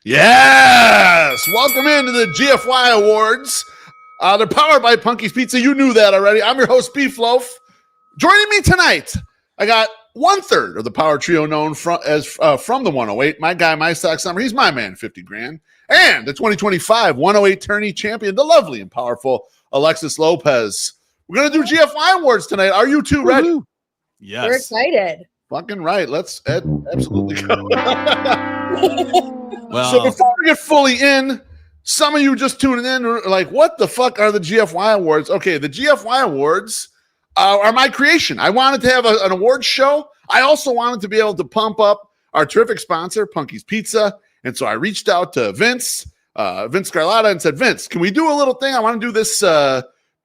Yes! Welcome into the GFY Awards. They're powered by Punky's Pizza. You knew that already. I'm your host, BeefLoaf. Joining me tonight, I got 1/3 of the power trio known from the 108. My guy, MySoxSummer. He's my man, 50 grand. And the 2025 108 tourney champion, the lovely and powerful Alexis Lopez. We're going to do GFY Awards tonight. Are you two ready? Woo-hoo. Yes. We're excited. Fucking right. Let's absolutely go. Well, So before we get fully in, some of you just tuning in are like, what the fuck are the GFY Awards? Okay, the GFY Awards are my creation. I wanted to have an awards show. I also wanted to be able to pump up our terrific sponsor, Punky's Pizza. And so I reached out to Vince Carlotta, and said, Vince, can we do a little thing? I want to do this,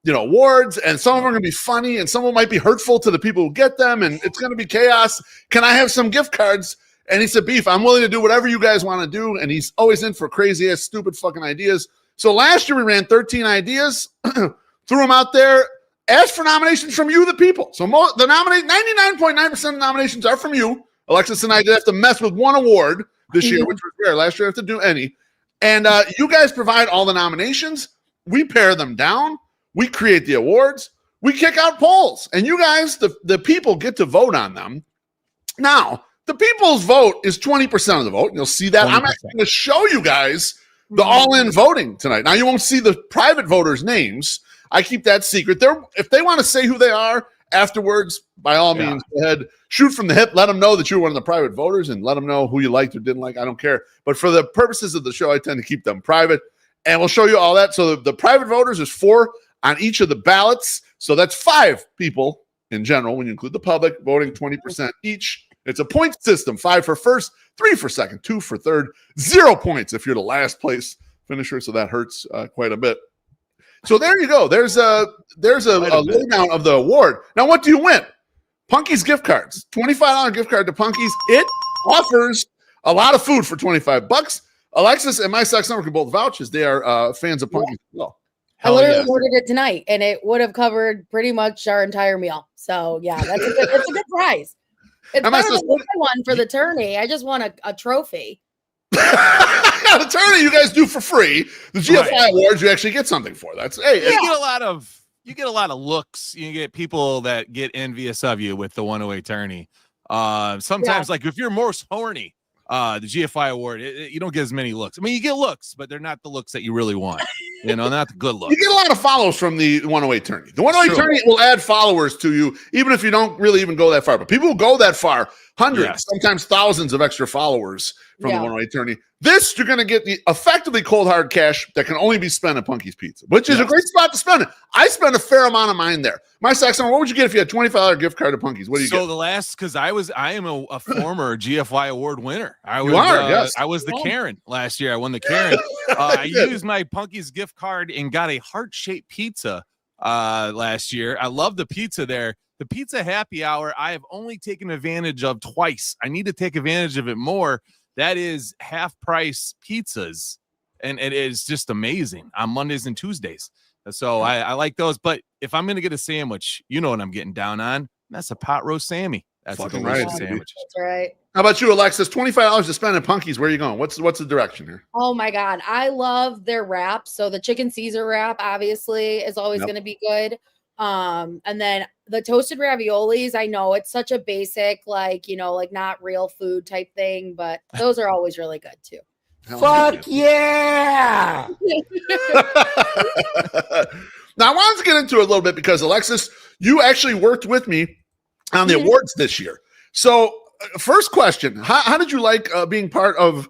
awards, and some of them are going to be funny, and some of them might be hurtful to the people who get them, and it's going to be chaos. Can I have some gift cards? And he said, Beef, I'm willing to do whatever you guys want to do. And he's always in for crazy ass, stupid fucking ideas. So last year we ran 13 ideas, threw them out there, asked for nominations from you, the people. So the 99.9% of nominations are from you. Alexis and I did have to mess with one award this year, which was rare. Last year I have to do any. And you guys provide all the nominations. We pare them down. We create the awards. We kick out polls. And you guys, the people, get to vote on them. Now, the people's vote is 20% of the vote. You'll see that. 20%. I'm actually going to show you guys the all-in voting tonight. Now, you won't see the private voters' names. I keep that secret. If they want to say who they are afterwards, by all means, go ahead. Shoot from the hip. Let them know that you're one of the private voters, and let them know who you liked or didn't like. I don't care. But for the purposes of the show, I tend to keep them private. And we'll show you all that. So the private voters is 4 on each of the ballots. So that's 5 people in general, when you include the public, voting 20% each. It's a point system: 5 for first, 3 for second, 2 for third, 0 points if you're the last place finisher. So that hurts quite a bit. So there you go. There's a lowdown of the award. Now, what do you win? Punky's gift cards. $25 gift card to Punky's. It offers a lot of food for $25. Alexis and MySoxSummer can both vouch as they are fans of Punky's as well. I literally ordered it tonight, and it would have covered pretty much our entire meal. So yeah, it's a good prize. It's better than the one for the tourney. I just want a trophy. The tourney you guys do for free. The GFI Awards, you actually get something for. That's you get a lot of looks. You get people that get envious of you with the 108 tourney. Sometimes, like if you're most horny, the GFI Award, you don't get as many looks. I mean, you get looks, but they're not the looks that you really want. Not the good looks. You get a lot of follows from the 108 tourney. The 108 tourney will add followers to you, even if you don't really even go that far. But people who go that far, hundreds, sometimes thousands of extra followers from the 108 tourney. This, you're going to get the effectively cold hard cash that can only be spent at Punky's Pizza, which is a great spot to spend it. I spent a fair amount of mine there. MySoxSummer, what would you get if you had $25 gift card to Punky's? What do you get? So because I am a former GFY Award winner. I was the Karen last year. I won the Karen. I used my Punky's gift card and got a heart-shaped pizza last year. I love the pizza there. The pizza happy hour, I have only taken advantage of twice. I need to take advantage of it more. That is half price pizzas, and it is just amazing on Mondays and Tuesdays. So I like those. But if I'm going to get a sandwich, you know what I'm getting down on. That's a pot roast Sammy. That's a delicious sandwich. That's right. How about you, Alexis? $25 to spend at Punky's. Where are you going? What's the direction here? Oh my God, I love their wraps. So the chicken Caesar wrap obviously is always going to be good. And then the toasted raviolis, I know it's such a basic, like not real food type thing, but those are always really good too. Fuck yeah! Now, I wanted to get into it a little bit because, Alexis, you actually worked with me on the awards this year. So, first question, how did you like being part of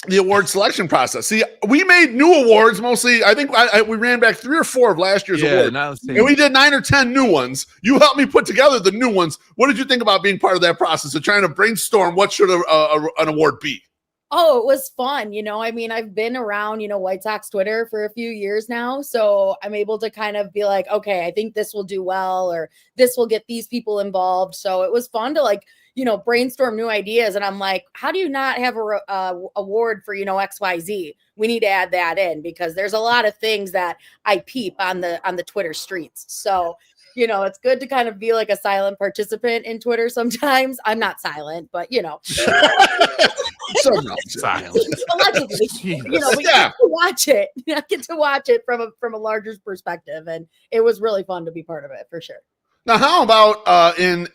the award selection process? See, we made new awards mostly. I think we ran back 3 or 4 of last year's awards, and we did 9 or 10 new ones. You helped me put together the new ones. What did you think about being part of that process of trying to brainstorm what should an award be? Oh, it was fun. I mean, I've been around, White Sox Twitter for a few years now. So I'm able to kind of be like, okay, I think this will do well, or this will get these people involved. So it was fun to brainstorm new ideas. And I'm like, how do you not have a award for, XYZ? We need to add that in because there's a lot of things that I peep on the Twitter streets. So you know, it's good to kind of be like a silent participant in Twitter sometimes. I'm not silent, but you know. Silent. Allegedly, you know, we get to watch it. I get to watch it from a larger perspective, and it was really fun to be part of it for sure. Now, how about in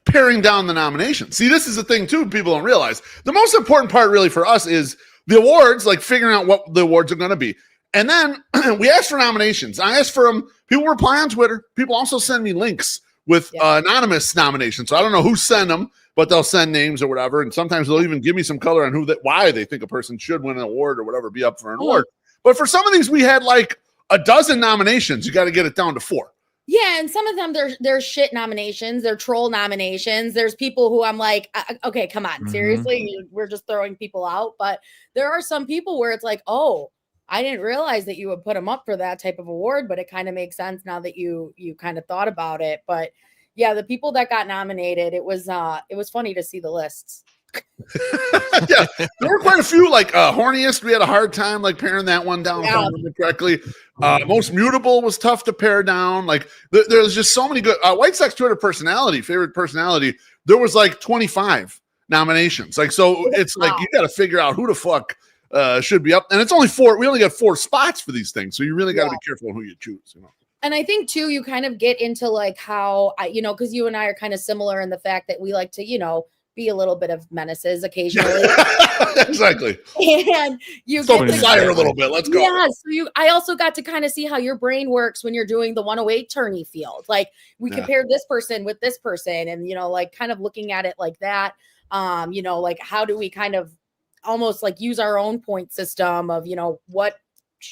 paring down the nominations? See, this is the thing too. People don't realize the most important part, really, for us is the awards, like figuring out what the awards are going to be. And then we asked for nominations. I asked for them. People reply on Twitter. People also send me links with anonymous nominations. So I don't know who sent them, but they'll send names or whatever. And sometimes they'll even give me some color on why they think a person should win an award or whatever, be up for an award. But for some of these, we had like a dozen nominations. You got to get it down to 4. Yeah, and some of them they're shit nominations, they're troll nominations. There's people who I'm like, okay, come on, seriously, we're just throwing people out. But there are some people where it's like, oh, I didn't realize that you would put them up for that type of award, but it kind of makes sense now that you kind of thought about it. But yeah, the people that got nominated, it was funny to see the lists. Yeah, there were quite a few. Like Horniest, we had a hard time like paring that one down if I remember correctly. Most Mutable was tough to pare down. Like there's just so many good White Sox Twitter favorite personality. There was like 25 nominations. Like so, it's like you got to figure out who the fuck should be up, and it's only 4. We only got 4 spots for these things, so you really got to be careful on who you choose. You know. And I think too, you kind of get into like how because you and I are kind of similar in the fact that we like to be a little bit of menaces occasionally. Exactly. And you get to fire a little bit. Let's go. Yeah. So I also got to kind of see how your brain works when you're doing the 108 tourney field. Like we compared this person with this person and, like kind of looking at it like that. Like how do we kind of almost like use our own point system of,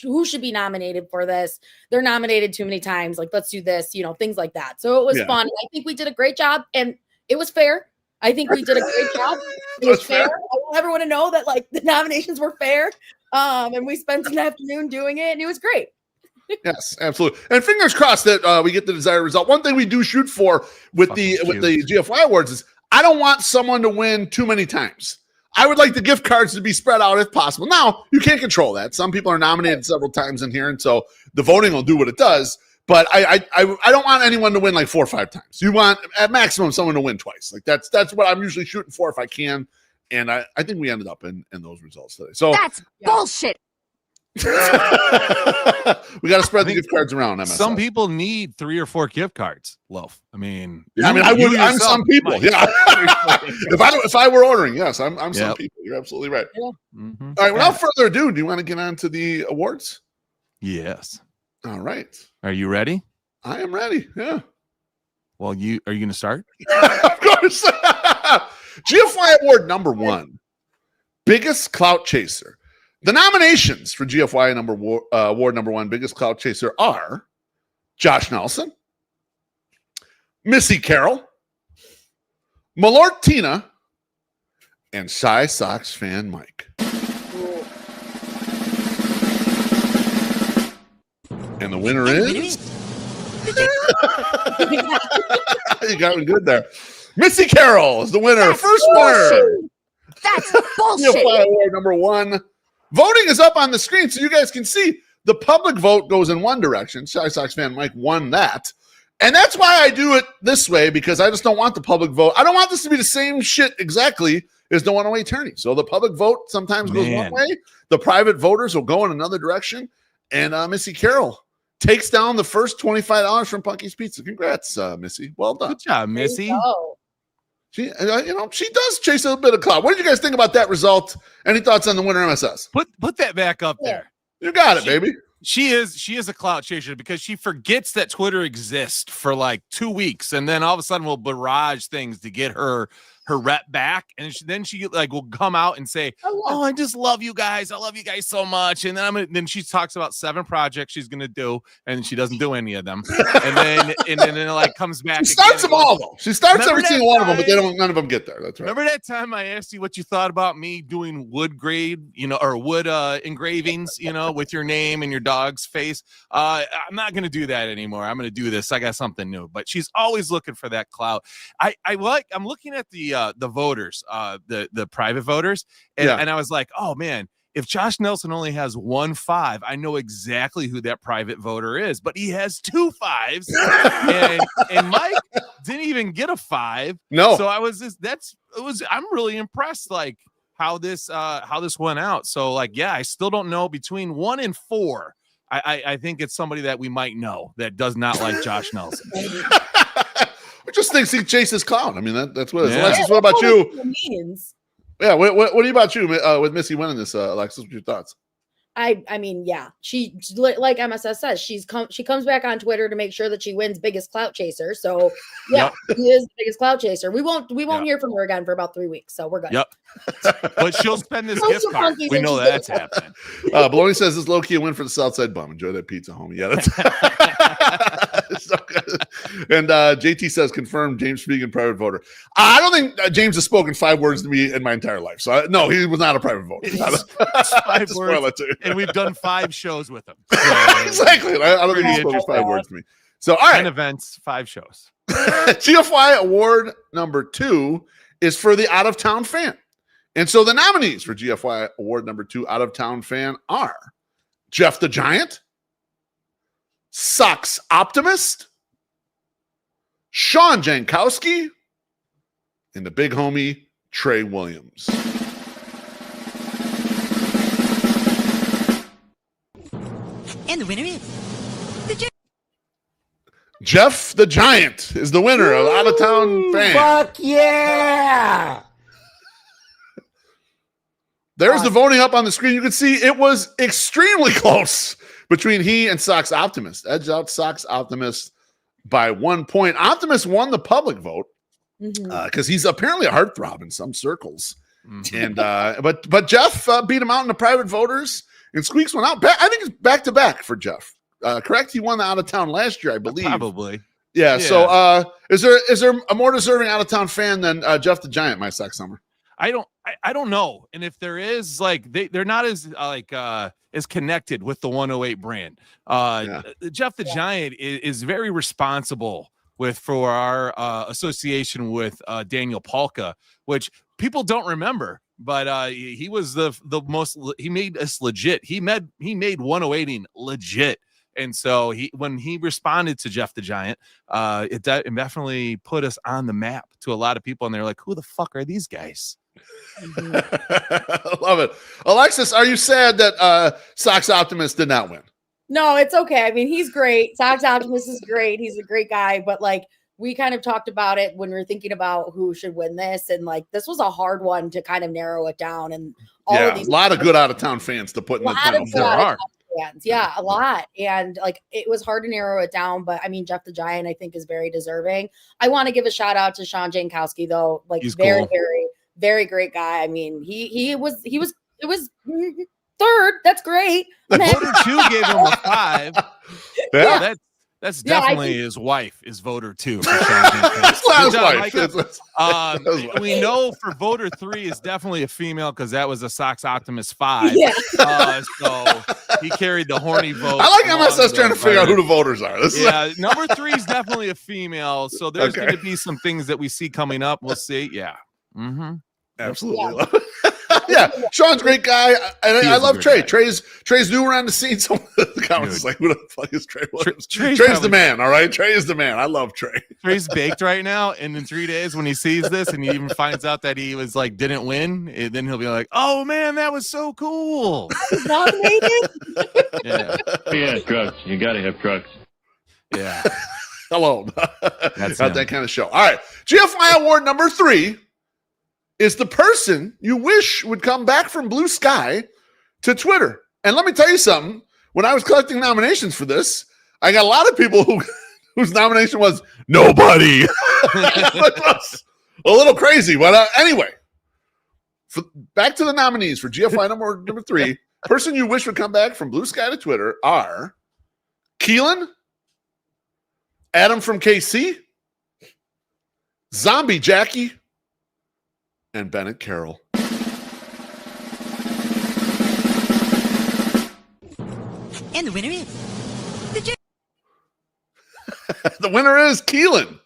who should be nominated for this? They're nominated too many times. Like, let's do this, things like that. So it was fun. I think we did a great job and it was fair. I think we did a great job. It was fair. I want everyone to know that like the nominations were fair. And we spent an afternoon doing it and it was great. Yes, absolutely. And fingers crossed that we get the desired result. One thing we do shoot for with the GFY awards is I don't want someone to win too many times. I would like the gift cards to be spread out if possible. Now, you can't control that. Some people are nominated several times in here, and so the voting will do what it does. But I don't want anyone to win like 4 or 5 times. You want at maximum someone to win twice. Like that's what I'm usually shooting for if I can. And I think we ended up in those results today. So that's bullshit. We got to spread the gift cards around. MSL. Some people need 3 or 4 gift cards. Loaf. I mean, I'm some people. Mike. Yeah. if I were ordering, yes, I'm some people. You're absolutely right. Yeah. Mm-hmm. All right. Without further ado, do you want to get on to the awards? Yes. All right. Are you ready? I am ready. Yeah. Well, are you going to start? Of course. GFY Award number 1, biggest clout chaser. The nominations for GFY Award number 1, biggest clout chaser are Josh Nelson, Missy Carroll, Malort Tina, and Shy Sox fan Mike. And the winner is you got me good there. Missy Carroll is the winner. That's First bullshit. winner. That's bullshit. GFY Award number 1. Voting is up on the screen so you guys can see. The public vote goes in one direction. Shy Sox fan Mike won that. And that's why I do it this way, because I just don't want the public vote. I don't want this to be the same shit exactly as the 108 tourney. So the public vote sometimes goes one way. The private voters will go in another direction. And Missy Carroll takes down the first $25 from Punky's Pizza. Congrats, Missy. Well done. Good job, Missy. She does chase a little bit of clout. What did you guys think about that result? Any thoughts on the winner MSS? Put that back up there. You got it, baby. She is a clout chaser because she forgets that Twitter exists for like 2 weeks, and then all of a sudden will barrage things to get her rep back, and then she like will come out and say, "Oh, I just love you guys. I love you guys so much." And then she talks about 7 projects she's gonna do, and she doesn't do any of them. and then it like comes back. She starts them all though. She starts every single one of them, but none of them get there. That's right. Remember that time I asked you what you thought about me doing wood grade, or wood engravings, with your name and your dog's face? I'm not gonna do that anymore. I'm gonna do this. I got something new. But she's always looking for that clout. I'm looking at the voters, the private voters, and I was like, oh man, if Josh Nelson only has 1 5, I know exactly who that private voter is, but he has 2 5s, and Mike didn't even get a 5. No. So I'm really impressed, like how this went out. So like, yeah, I still don't know between 1 and 4. I think it's somebody that we might know that does not like Josh Nelson. I just thinks he chases clown. I mean, that's what it is. Yeah. Alexis, what about you? Means. Yeah, what about you with Missy winning this, Alexis? What's your thoughts? I mean, yeah, she, like MSS says, she comes back on Twitter to make sure that she wins biggest clout chaser. So yeah, She is the biggest clout chaser. We won't hear from her again for about 3 weeks. So we're good. Yep. But she'll spend this gift card. We know that's happening. Baloney says this low-key a win for the Southside Bum. Enjoy that pizza, homie. Yeah, that's so good. And JT says confirmed James Spigen private voter. I don't think James has spoken 5 words to me in my entire life. So no, he was not a private voter. 5 words. And we've done 5 shows with him. So, exactly. I don't think he spoke 5 words to me. So all right. 10 events, 5 shows. GFY award number 2 is for the out of town fan. And so the nominees for GFY award number 2 out of town fan are Jeff the Giant, Sox Optimist, Sean Jankowski, and the big homie Trey Williams. And the winner is Jeff the Giant is the winner of out of town fan. Fuck yeah! There's the voting up on the screen. You can see it was extremely close between he and Sox Optimist. Edged out Sox Optimist by 1 point. Optimist won the public vote because he's apparently a heartthrob in some circles. And but Jeff beat him out in the private voters, and Squeaks went out. I think it's back to back for Jeff. Correct? He won the out of town last year, I believe. Probably. Yeah. So is there a more deserving out of town fan than Jeff the Giant, MySoxSummer? I don't know. And if there is, like, they're not as as connected with the 108 brand. Jeff the Giant is very responsible for our association with Daniel Palka, which people don't remember, but he was the most, he made us legit. He made 108ing legit. And so when he responded to Jeff the Giant, it definitely put us on the map to a lot of people. And they're like, who the fuck are these guys? I love it. Alexis, are you sad that Sox Optimist did not win? No, it's okay. I mean, he's great. Sox Optimist is great. He's a great guy. But like, we kind of talked about it when we were thinking about who should win this. And like, this was a hard one to kind of narrow it down. And all of these, a lot of good out of town fans to put in the town. There are. Fans. Yeah, a lot. And like, it was hard to narrow it down, but I mean, Jeff the Giant, I think, is very deserving. I want to give a shout out to Sean Jankowski, though. Like, he's very, cool. Very great guy. I mean, it was third. That's great. Voter 2 gave him a 5. Yeah. That's definitely his wife is voter 2. For Sean we know for voter 3 is definitely a female because that was a Sox Optimist 5. Yeah. So he carried the horny vote. I like MSS trying to figure out who the voters are. Number 3 is definitely a female. So there's going to be some things that we see coming up. We'll see. Yeah. Mm-hmm. Absolutely. Yeah. Sean's a great guy. And I love Trey. Guy. Trey's new around the scene. So the comments is like, who the fuck is Trey Williams? Trey's the man. All right. Trey is the man. I love Trey. Trey's baked right now. And in 3 days, when he sees this and he even finds out that he was like, didn't win, then he'll be like, oh man, that was so cool. I was nominated. Yeah, trucks. You got to have trucks. Yeah. Hello. That's not that kind of show. All right. GFY award number 3 is the person you wish would come back from blue sky to Twitter. And let me tell you something. When I was collecting nominations for this, I got a lot of people whose nomination was nobody. A little crazy. But anyway, back to the nominees for GFY number 3. Person you wish would come back from blue sky to Twitter are Keelan, Adam from KC, Zombie Jackie, and Bennett Carroll. And the winner is the winner is Keelan.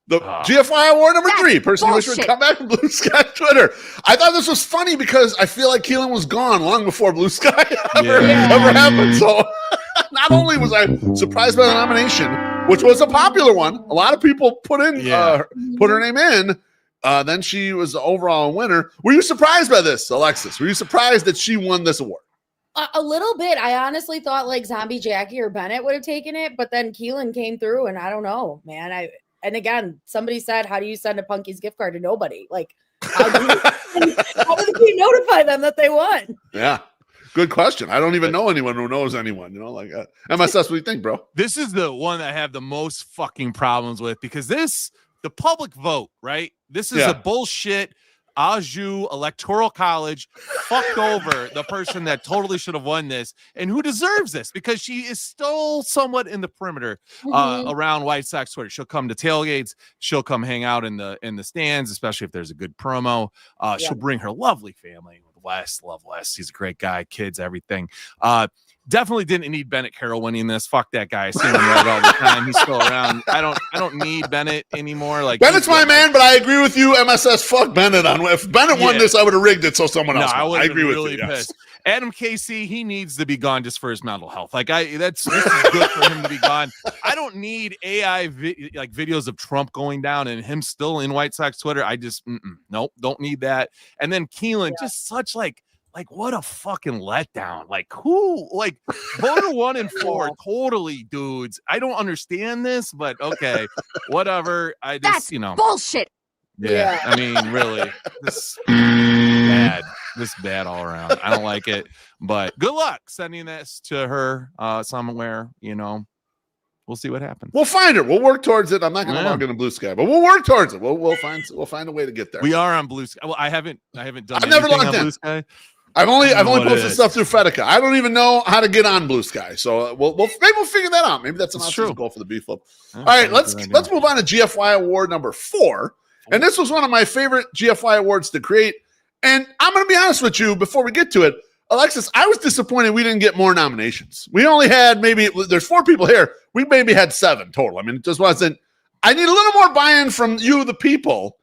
The GFY award number 3, person who should come back from Blue Sky Twitter. I thought this was funny because I feel like Keelan was gone long before Blue Sky ever happened. So not only was I surprised by the nomination, which was a popular one, a lot of people put her name in. Then she was the overall winner. Were you surprised by this, Alexis? Were you surprised that she won this award? A little bit. I honestly thought like Zombie Jackie or Bennett would have taken it, but then Keelan came through, and I don't know, man. And again, somebody said, how do you send a Punky's gift card to nobody? Like, how did we notify them that they won? Yeah. Good question. I don't even know anyone who knows anyone, like MSS. What do you think, bro? This is the one that I have the most fucking problems with because the public vote, right? This is a bullshit Aju Electoral College fucked over the person that totally should have won this and who deserves this because she is still somewhat in the perimeter around White Sox Twitter. She'll come to tailgates. She'll come hang out in the stands, especially if there's a good promo. She'll bring her lovely family with Wes. Love Wes. He's a great guy. Kids, everything. Definitely didn't need Bennett Carroll winning this. Fuck that guy. I see him right all the time. He's still around. I don't need Bennett anymore. Like Bennett's my man, but I agree with you. MSS, fuck Bennett on. If Bennett won this, I would have rigged it so someone else. I agree with you. Yes. Adam Casey, he needs to be gone just for his mental health. Like this is good for him to be gone. I don't need AI videos of Trump going down and him still in White Sox Twitter. I just nope, don't need that. And then Keelan, just such like what a fucking letdown. Like who, like voter 1 and 4, totally dudes. I don't understand this, but okay, whatever. I just, bullshit. Yeah. I mean, really, this bad all around. I don't like it, but good luck sending this to her somewhere, We'll see what happens. We'll find her. We'll work towards it. I'm not going to log into Blue Sky, but we'll work towards it. We'll find a way to get there. We are on Blue Sky. Well, I haven't done. I've never logged in. Blue Sky. I've only posted stuff through Fedica. I don't even know how to get on Blue Sky, so maybe we'll figure that out. Maybe that's an option goal for the BeefLoaf. All right, let's move on to GFY award number 4, and this was one of my favorite GFY awards to create. And I'm going to be honest with you before we get to it, Alexis. I was disappointed we didn't get more nominations. We only had there's 4 people here. We maybe had 7 total. I mean, it just wasn't. I need a little more buy-in from you, the people.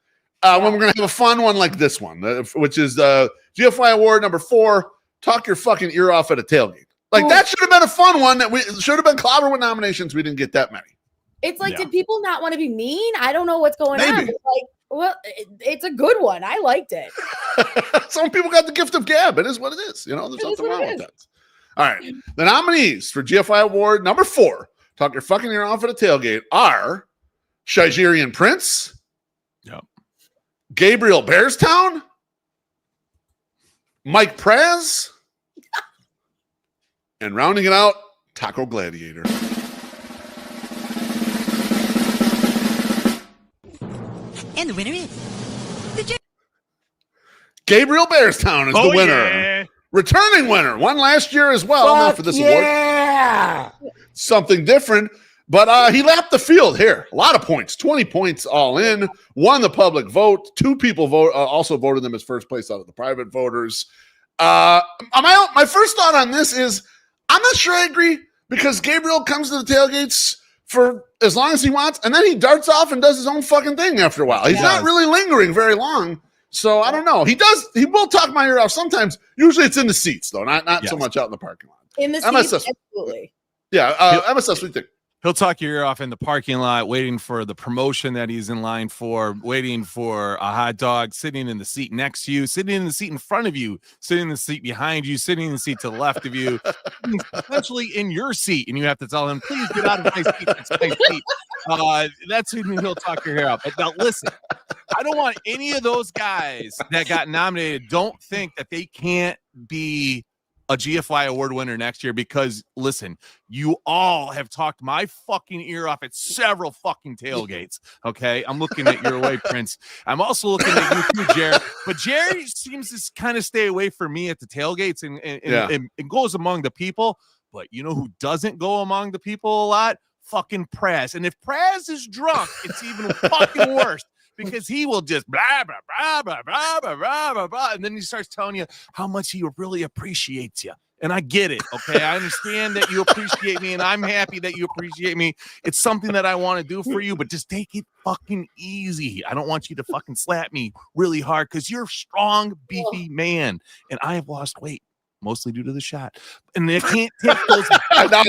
When we're going to have a fun one like this one, which is GFY award number 4, talk your fucking ear off at a tailgate. Like that should have been a fun one that we should have been clobbered with nominations. We didn't get that many. It's like, did people not want to be mean? I don't know what's going on. Like, it's a good one. I liked it. Some people got the gift of gab. It is what it is. There's nothing wrong with that. All right. The nominees for GFY award number 4, talk your fucking ear off at a tailgate, are Shigerian Prince. Yep. Gabriel Bearstown, Mike Praz, and rounding it out, Taco Gladiator. And the winner is Gabriel Bearstown is the winner. Yeah. Returning winner. Won last year as well. Not for this award. Something different. But he lapped the field here. A lot of points. 20 points all in. Won the public vote. 2 people also voted them as first place out of the private voters. My first thought on this is I'm not sure I agree because Gabriel comes to the tailgates for as long as he wants, and then he darts off and does his own fucking thing after a while. He's not really lingering very long. So I don't know. He will talk my ear off sometimes. Usually it's in the seats, though, not so much out in the parking lot. In the seats, absolutely. Yeah, MSS, what do you think? He'll talk your ear off in the parking lot, waiting for the promotion that he's in line for, waiting for a hot dog, sitting in the seat next to you, sitting in the seat in front of you, sitting in the seat behind you, sitting in the seat to the left of you, essentially in your seat, and you have to tell him, please get out of my seat. It's my seat. That's who he'll talk your hair off. Now, listen, I don't want any of those guys that got nominated don't think that they can't be a GFY award winner next year because, listen, you all have talked my fucking ear off at several fucking tailgates, okay? I'm looking at your way, Prince. I'm also looking at you too, Jared. But Jared seems to kind of stay away from me at the tailgates and goes among the people. But you know who doesn't go among the people a lot? Fucking Praz. And if Praz is drunk, it's even fucking worse. Because he will just blah, blah, blah, blah, blah, blah, blah, blah, blah, and then he starts telling you how much he really appreciates you. And I get it, okay? I understand that you appreciate me, and I'm happy that you appreciate me. It's something that I want to do for you, but just take it fucking easy. I don't want you to fucking slap me really hard because you're a strong, beefy man, and I have lost weight, mostly due to the shot. And I can't take those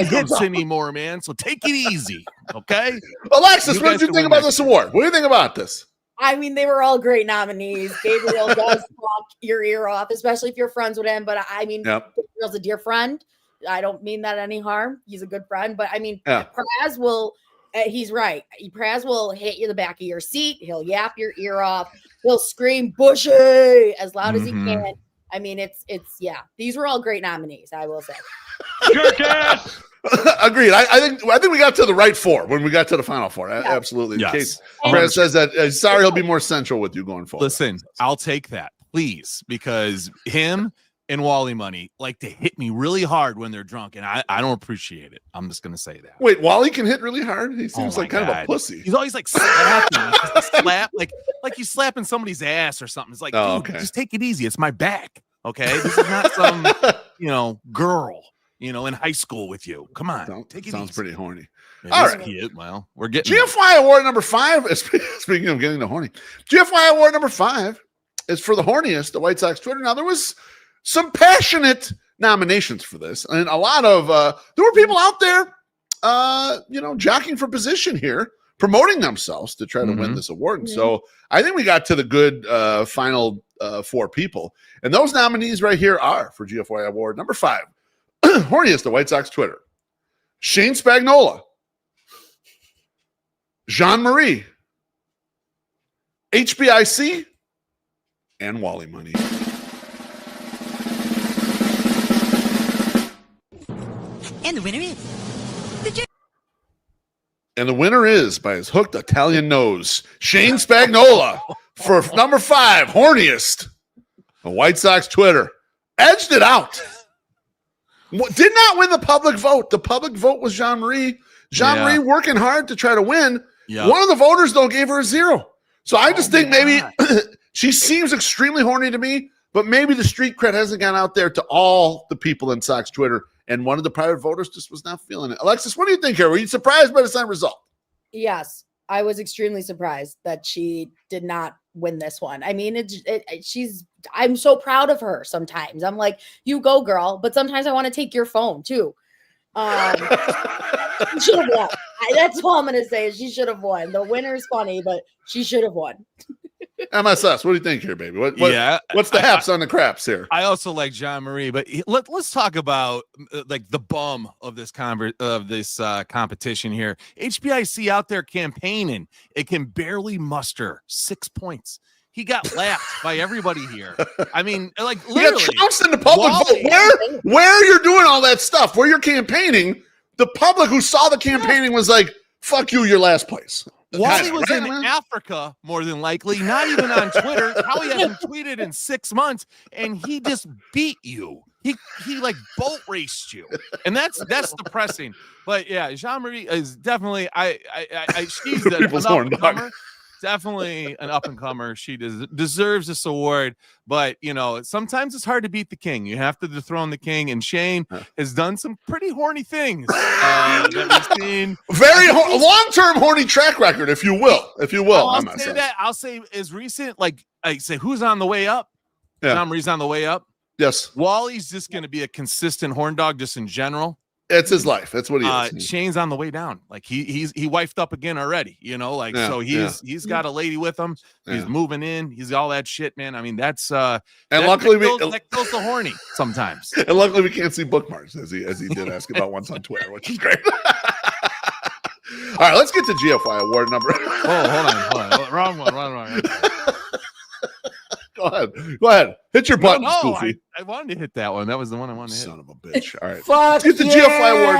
hits anymore, man, so take it easy, okay? Alexis, what did you think about this award? What do you think about this? I mean, they were all great nominees. Gabriel does talk your ear off, especially if you're friends with him. But I mean, Gabriel's a dear friend. I don't mean that any harm. He's a good friend. But I mean, Praz will, he's right. Praz will hit you the back of your seat. He'll yap your ear off. He'll scream "Bushy" as loud as he can. I mean, it's these were all great nominees, I will say. Agreed. I think we got to the right four when we got to the final four. Absolutely. Yes. In case Brad says that, sorry, he'll be more central with you going forward. Listen, I'll take that, please, because him and Wally Money like to hit me really hard when they're drunk, and I don't appreciate it. I'm just gonna say that. Wait, Wally can hit really hard? He seems like kind of a pussy. He's always like slapping, like he's slapping somebody's ass or something. It's like, dude, just take it easy. It's my back. Okay, this is not some girl. In high school with you. Come on. Take it sounds easy. pretty horny. All right. Well, we're getting GFY Award number 5. Speaking of getting the horny, GFY Award number 5 is for the horniest, the White Sox Twitter. Now, there was some passionate nominations for this, and a lot of there were people out there jockeying for position here, promoting themselves to try to win this award. And so I think we got to the good final 4 people. And those nominees right here are for GFY Award number 5. Horniest, the White Sox Twitter. Shane Spagnola. Jean-Marie. HBIC. And Wally Money. And the winner is by his hooked Italian nose, Shane Spagnola for number 5, horniest. The White Sox Twitter edged it out. Did not win the public vote. The public vote was Jean-Marie. Jean-Marie working hard to try to win. Yep. One of the voters, though, gave her a 0. So I just think maybe she seems extremely horny to me, but maybe the street cred hasn't gone out there to all the people in Sox Twitter, and one of the private voters just was not feeling it. Alexis, what do you think here? Were you surprised by the end result? Yes, I was extremely surprised that she did not win this one. I mean, I'm so proud of her sometimes. I'm like, you go, girl. But sometimes I want to take your phone too. She should have won. That's all I'm going to say is she should have won. The winner's funny, but she should have won. MSS, what do you think here, baby? What's the haps on the craps here? I also like Jean-Marie, but let's talk about like the bum of this competition here. HBIC out there campaigning. It can barely muster 6 points. He got laughed by everybody here. I mean, like literally. You got trounced in the public vote. Where you're doing all that stuff, where you're campaigning, the public who saw the campaigning was like, fuck you, you're last place. Wally was in Africa, more than likely, not even on Twitter. Probably hasn't tweeted in 6 months, and he just beat you. He like boat raced you, and that's depressing. But yeah, Jean-Marie is definitely she's an up-and-comer. Definitely an up-and-comer. She deserves this award, but sometimes it's hard to beat the king. You have to dethrone the king, and Shane has done some pretty horny things that we've seen. Very long-term horny track record, if you will. I'll say as recent, like I say, who's on the way up? Yeah. Jean-Marie's on the way up. Yes. Wally's just going to be a consistent horn dog, just in general. It's his life. That's what he is. Shane's on the way down. Like he wifed up again already, so he's got a lady with him. He's moving in. He's all that shit, man. I mean, that's luckily that kills the horny sometimes. And luckily we can't see bookmarks as he did ask about once on Twitter, which is great. All right, let's get to GFY award number. Hold on. Wrong one. Go ahead. Hit your button, Goofy. I wanted to hit that one. That was the one I wanted to hit. Son of a bitch. All right. Let's get the GFY award.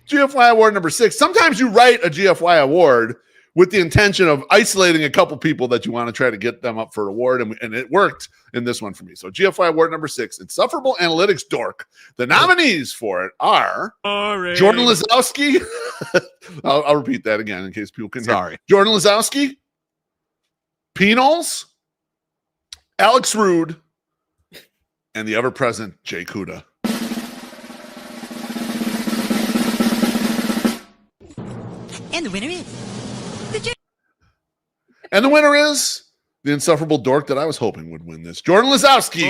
GFY award number 6. Sometimes you write a GFY award with the intention of isolating a couple people that you want to try to get them up for an award, and it worked in this one for me. So GFY award number 6, Insufferable Analytics Dork. The nominees for it are Jordan Lazowski. I'll repeat that again in case people can hear. Jordan Lazowski, Penols, Alex Rude, and the ever-present Jay Kuda. And the winner is And the winner is the insufferable dork that I was hoping would win this. Jordan Lazowski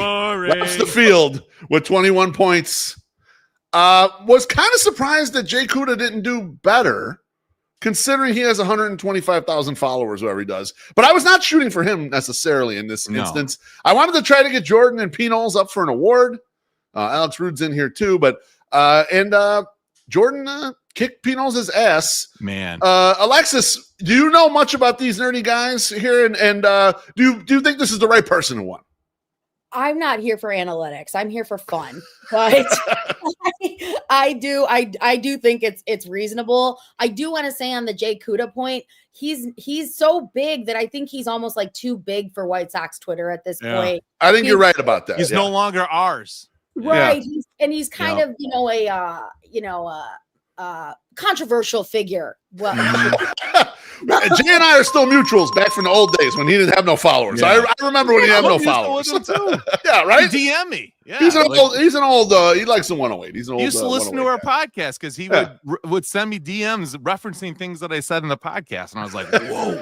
laps the field with 21 points. Was kind of surprised that Jay Kuda didn't do better, considering he has 125,000 followers, whatever he does. But I was not shooting for him necessarily in this instance. I wanted to try to get Jordan and P-Knowles up for an award. Alex Rude's in here too, but Jordan kicked P-Knowles' ass. Man. Alexis, do you know much about these nerdy guys here? And do you think this is the right person who won? I'm not here for analytics. I'm here for fun. But I do think it's reasonable. I do want to say on the Jay Kuda point, he's so big that I think he's almost like too big for White Sox Twitter at this point. I think you're right about that. He's no longer ours. Right. Yeah. He's kind of, a controversial figure. Well, Jay and I are still mutuals back from the old days when he didn't have no followers. Yeah. I remember when he had no followers. Yeah, right. He DM me. Yeah, he's an old. He likes the 108. He's an old. He used to listen to our podcast because he would send me DMs referencing things that I said in the podcast, and I was like, "Whoa,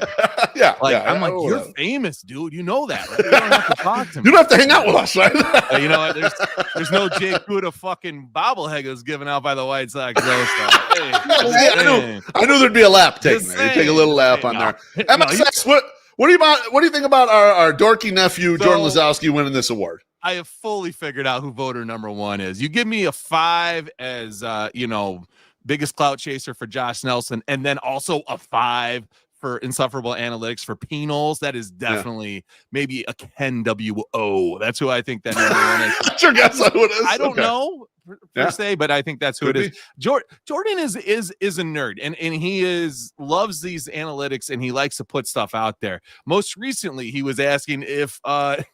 I'm like, you're famous, dude. You know that. Right? You don't have to talk to me. You don't have to hang out with us, right? You know what? There's no Jay Kuda fucking bobblehead that was given out by the White Sox. I knew there'd be a lap taken there. You take a little lap on there. MSX, what do you think about our dorky nephew Jordan Lazowski winning this award? I have fully figured out who voter number 1 is. You give me a 5 as biggest clout chaser for Josh Nelson, and then also a 5 for insufferable analytics for P-Knowles. That is definitely maybe a Ken W.O. That's who I think that number 1 is. That's your guess on who it is? I don't know per se, but I think that's who it is. Jordan is a nerd, and he loves these analytics, and he likes to put stuff out there. Most recently, he was asking if our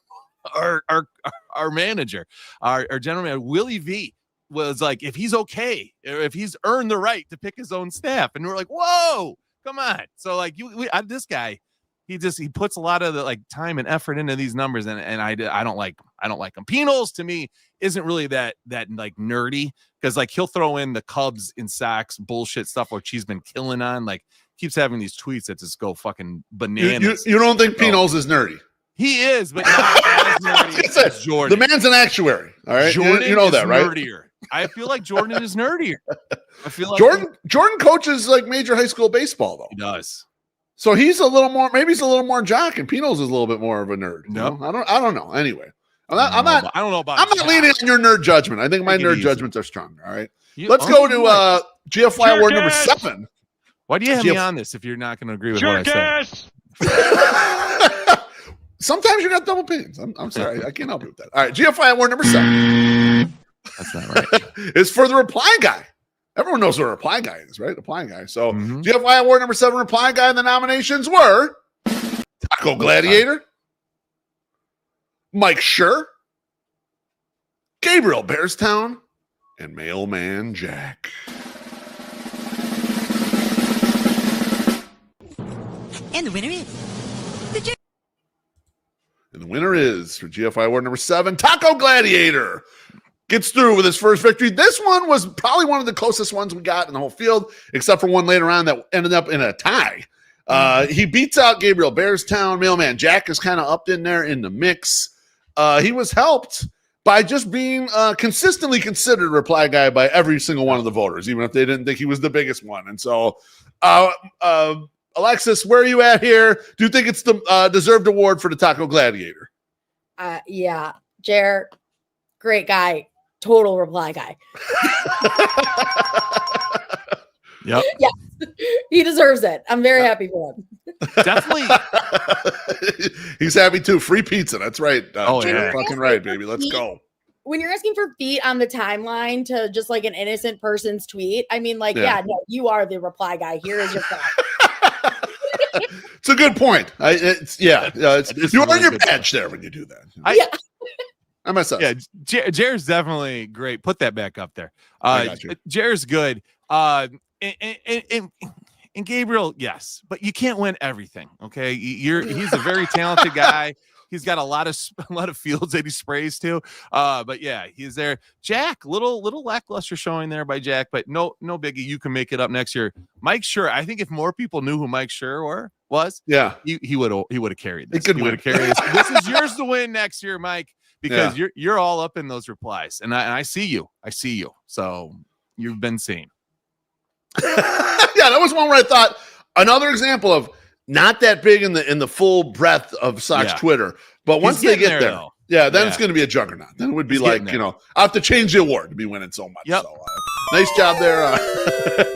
manager, our general manager, Willie V, was like, if he's okay, if he's earned the right to pick his own staff. And we're like, whoa, come on. So like this guy, he puts a lot of the like time and effort into these numbers, and I don't like him. P-Knowles to me isn't really that like nerdy, because like he'll throw in the Cubs in sacks bullshit stuff, which he's been killing on. Like keeps having these tweets that just go fucking bananas. You don't think P-Knowles is nerdy? He is, but not as nerdy as Jordan. The man's an actuary. All right, Jordan you know that, right? Nerdier. I feel like Jordan is nerdier. I feel like Jordan coaches like major high school baseball though. He does. So he's a little more, maybe he's a little more jock, and P-Knowles is a little bit more of a nerd. No, nope. I don't know. Anyway, I'm not leaning on your nerd judgment. I think my nerd judgments are stronger. All right, let's go to GFY award number 7. Why do you have me on this if you're not going to agree with what I said? Sometimes you got double pains. I'm sorry, I can't help you with that. All right, GFY award number 7. That's not right. It's for the reply guy. Everyone knows what a reply guy is, right? Reply guy. So GFY award number 7, reply guy. And the nominations were Taco Gladiator, Mike Schur, Gabriel Bearstown, and Mailman Jack. And the winner is the winner is for GFI award number 7, Taco Gladiator. Gets through with his first victory. This one was probably one of the closest ones we got in the whole field, except for one later on that ended up in a tie. He beats out Gabriel Bearstown. Mailman Jack is kind of up in there in the mix. He was helped by just being consistently considered reply guy by every single one of the voters, even if they didn't think he was the biggest one. And so, Alexis, where are you at here? Do you think it's the deserved award for the Taco Gladiator? Yeah, Jer, great guy. Total reply guy. Yep. Yeah, he deserves it. I'm very happy for him. Definitely. He's happy too. Free pizza. That's right. Yeah. Fucking right, baby. Let's go. When you're asking for feet on the timeline to just like an innocent person's tweet, I mean, like, no, you are the reply guy. Here is your thought. It's a good point. You earn your badge there when you do that. I myself. Yeah, Jared's definitely great. Put that back up there. Jared's good. And Gabriel, yes, but you can't win everything. Okay, he's a very talented guy. He's got a lot of fields that he sprays to. But yeah, he's there. Jack, little lackluster showing there by Jack, but no biggie. You can make it up next year. Mike Schur. I think if more people knew who Mike Schur was, he would have carried this. He would have carried this. This is yours to win next year, Mike, because you're all up in those replies, and I see you. So you've been seen. Yeah, that was one where I thought another example of not that big in the full breadth of Sox Twitter, but once they get there, then it's going to be a juggernaut. Then it would be like, I have to change the award to be winning so much. Yep. So nice job there,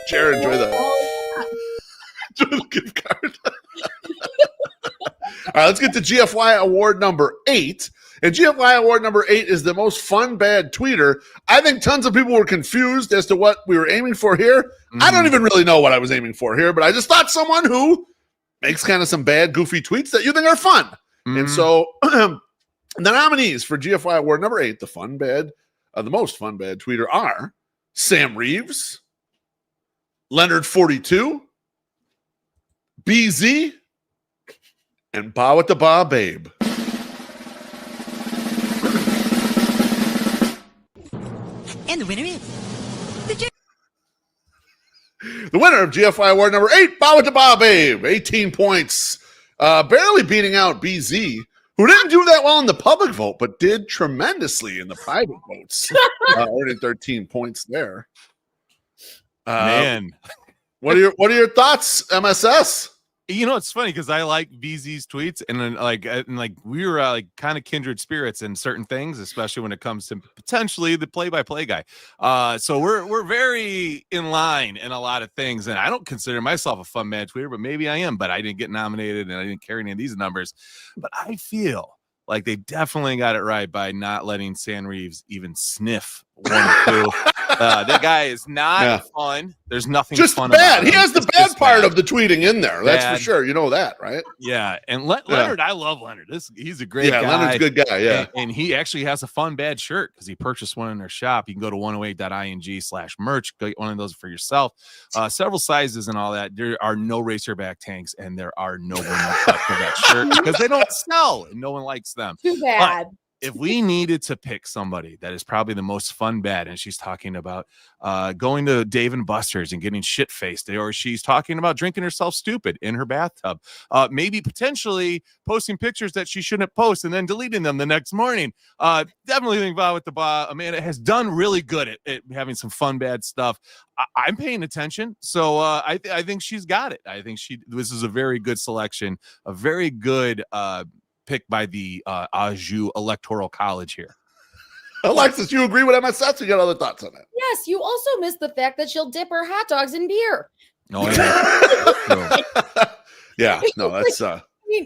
Jared. Enjoy the gift card. All right, let's get to GFY award number 8. And GFY award number 8 is the most fun bad tweeter. I think tons of people were confused as to what we were aiming for here. Mm-hmm. I don't even really know what I was aiming for here, but I just thought someone who makes kind of some bad, goofy tweets that you think are fun. Mm-hmm. And so the nominees for GFY award number 8, the most fun bad tweeter are Sam Reeves, Leonard42, BZ, and Bow at the Bar Babe. And the winner is the winner of GFY award number 8, Bow at the Bar Babe, 18 points, barely beating out BZ, who didn't do that well in the public vote, but did tremendously in the private votes, earning 13 points there. Man, what are your thoughts, MSS? It's funny because I like BZ's tweets, and then we were kind of kindred spirits in certain things, especially when it comes to potentially the play-by-play guy. So we're very in line in a lot of things, and I don't consider myself a fun man tweeter, but maybe I am. But I didn't get nominated, and I didn't carry any of these numbers. But I feel like they definitely got it right by not letting Sam Reeves even sniff 1 or 2. That guy is not fun. There's nothing just fun bad. About he him. has the It's bad part bad. of the tweeting in there. That's for sure. You know that, right? Yeah. And Leonard, I love Leonard. He's a great guy. Leonard's a good guy. Yeah. And he actually has a fun bad shirt because he purchased one in their shop. You can go to 108.ing/merch. Get one of those for yourself. Several sizes and all that. There are no racerback tanks, and there are no cuts for that shirt because they don't sell and no one likes them. Too bad. But if we needed to pick somebody that is probably the most fun bad, and she's talking about going to Dave and Buster's and getting shit-faced, or she's talking about drinking herself stupid in her bathtub, maybe potentially posting pictures that she shouldn't post and then deleting them the next morning. Definitely think about with the Amanda has done really good at having some fun bad stuff. I'm paying attention, so I think she's got it. I think this is a very good selection, a very good picked by the Anjou Electoral College here. Alexis, you agree with MSS? You got other thoughts on that? Yes, you also missed the fact that she'll dip her hot dogs in beer. Oh, yeah. Yeah, no, that's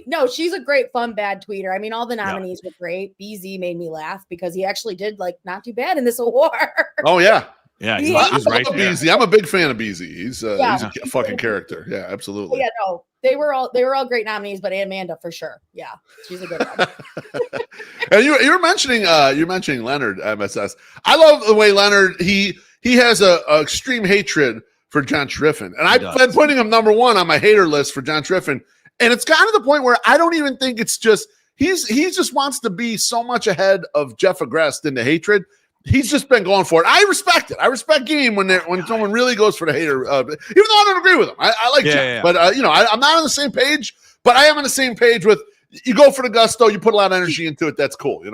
no, she's a great fun bad tweeter. I mean, all the nominees were great. BZ made me laugh because he actually did not too bad in this award. Oh yeah. Yeah, he's right there. BZ. I'm a big fan of BZ. He's a fucking character. Yeah, absolutely. Yeah, no, they were all great nominees, but Amanda for sure. Yeah, she's a good one. And you're mentioning Leonard, MSS. I love the way Leonard he has a extreme hatred for John Triffin, and I've been putting him number 1 on my hater list for John Triffin, and it's gotten to the point where I don't even think it's just he just wants to be so much ahead of Jeff Agrest in the hatred. He's just been going for it. I respect it. I respect game when someone really goes for the hater, even though I don't agree with him. I like Jeff, but I'm not on the same page. But I am on the same page with you go for the gusto. You put a lot of energy into it. That's cool. You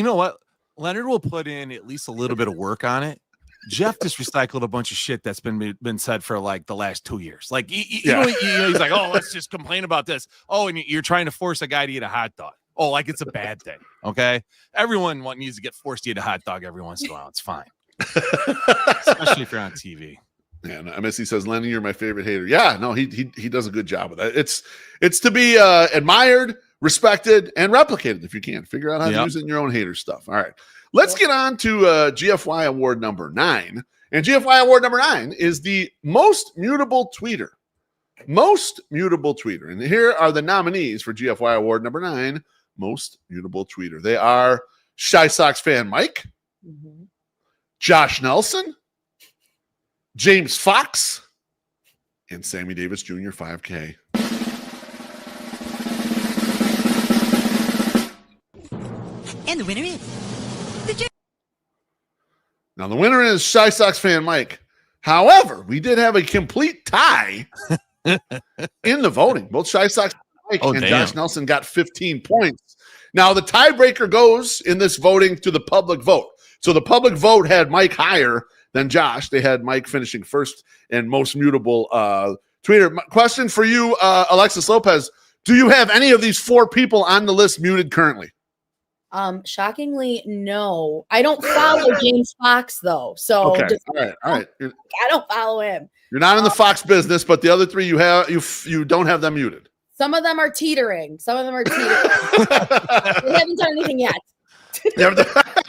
know what? Leonard will put in at least a little bit of work on it. Jeff just recycled a bunch of shit that's been said for like the last 2 years. Like he's like, oh, let's just complain about this. Oh, and you're trying to force a guy to eat a hot dog. Oh, like it's a bad thing. Okay. Everyone needs to get forced to eat a hot dog every once in a while. It's fine. Especially if you're on TV. Yeah, no, MSC says, Lenny, you're my favorite hater. Yeah, no, he does a good job with that. It's to be admired, respected, and replicated if you can. Figure out how to use it in your own hater stuff. All right. Let's get on to GFY award number 9. And GFY award number 9 is the most mutable tweeter. Most mutable tweeter. And here are the nominees for GFY award number 9. Most mutable tweeter. They are Shy Sox fan Mike, Josh Nelson, James Fox, and Sammy Davis Jr. 5K. And the winner is Now, the winner is Shy Sox fan Mike. However, we did have a complete tie in the voting. Both Shy Sox Mike and Josh Nelson got 15 points. Now, the tiebreaker goes in this voting to the public vote. So the public vote had Mike higher than Josh. They had Mike finishing first and most mutable tweeter. Question for you, Alexis Lopez. Do you have any of these 4 people on the list muted currently? Shockingly, no. I don't follow James Fox though. So okay. All right. I don't follow him. You're not in the Fox business, but the other 3 you don't have them muted. Some of them are teetering. They haven't done anything yet. You have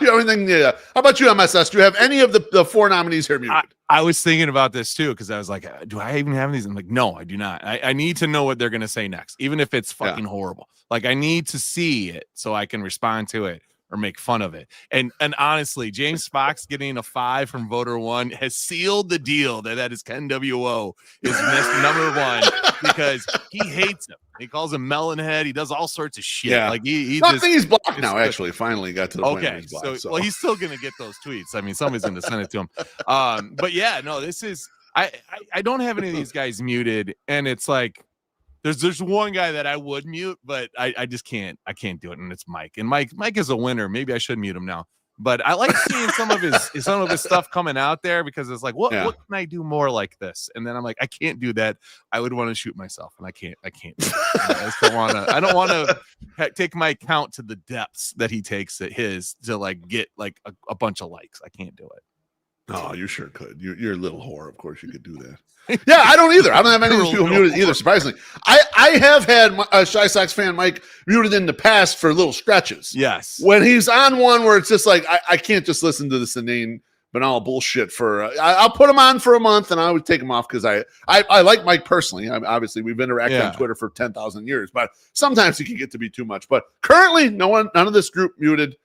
anything? Yeah. How about you, MSS? Do you have any of the 4 nominees here muted? I was thinking about this too because I was like, do I even have these? I'm like, no, I do not. I need to know what they're gonna say next, even if it's fucking horrible. Like I need to see it so I can respond to it or make fun of it. And honestly, James Fox getting a 5 from voter 1 has sealed the deal that is Ken WO is number 1 because he hates him. He calls him Melonhead. He does all sorts of shit. Yeah. Like I think he's blocked now. Actually, finally got to the point where he's blocked. Well, he's still gonna get those tweets. I mean, somebody's gonna send it to him. But yeah, no, this is I don't have any of these guys muted, and it's like there's one guy that I would mute, but I just can't. I can't do it, and it's Mike. And Mike is a winner. Maybe I should mute him now. But I like seeing some of his stuff coming out there because it's like, what can I do more like this? And then I'm like, I can't do that. I would want to shoot myself, and I can't. I just don't want to. I don't want to take my account to the depths that he takes at his to like get like a bunch of likes. I can't do it. Oh, you sure could. You're a little whore. Of course you could do that. Yeah, I don't either. I don't have any of these people muted either, surprisingly. I have had a Shy Sox fan Mike muted in the past for little stretches. Yes. When he's on one where it's just like, I can't just listen to this inane, banal bullshit for, I'll put him on for a month and I would take him off because I like Mike personally. Obviously, we've interacted on Twitter for 10,000 years, but sometimes he can get to be too much. But currently, none of this group muted,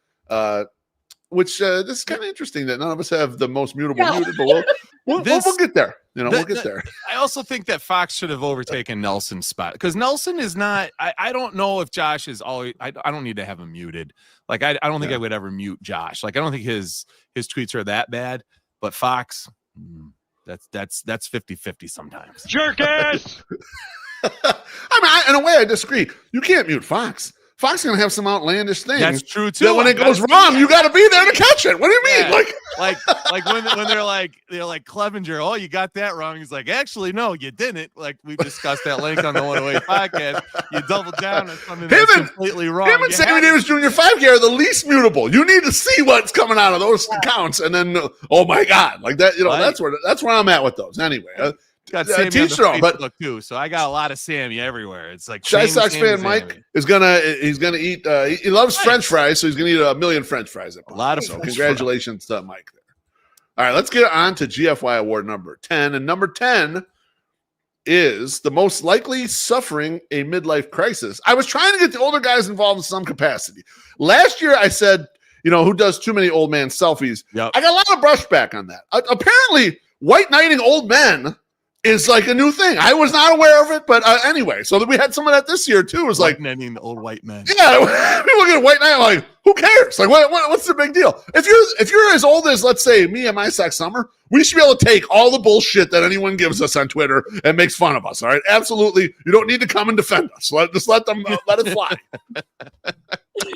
which this is kind of interesting that none of us have the most mutable muted, but we'll get there. We'll get there. I also think that Fox should have overtaken Nelson's spot because Nelson is not. I don't know if Josh is always. I don't need to have him muted. Like I don't think I would ever mute Josh. Like I don't think his tweets are that bad. But Fox, that's 50-50 sometimes. Jerk ass. I mean, in a way, I disagree. You can't mute Fox. Fox is going to have some outlandish things. That's true too. That when it goes wrong, you got to be there to catch it. What do you mean? Like when they're like Clevenger, oh, you got that wrong. He's like, actually, no, you didn't. Like we discussed that link on the 108 podcast. You doubled down on something that's completely wrong. Him and Sammy Davis Jr. 5K are the least mutable. You need to see what's coming out of those accounts, and then oh my god, like that. That's where I'm at with those. Anyway. Got Sammy on the Facebook too, so I got a lot of Sammy everywhere. It's like Shy Sox fan Mike is gonna eat. He loves French fries, so he's gonna eat a million French fries. A lot of congratulations to Mike there. All right, let's get on to GFY award number 10, and number 10 is the most likely suffering a midlife crisis. I was trying to get the older guys involved in some capacity. Last year, I said, who does too many old man selfies? Yep. I got a lot of brushback on that. Apparently, white knighting old men is like a new thing. I was not aware of it, but anyway, so we had some of that this year too. It was like the old white men. Yeah, people get a white knight. Like, who cares? Like, what's the big deal? If you're as old as, let's say, me and MySoxSummer, we should be able to take all the bullshit that anyone gives us on Twitter and makes fun of us. All right, absolutely. You don't need to come and defend us. Just let them let it fly.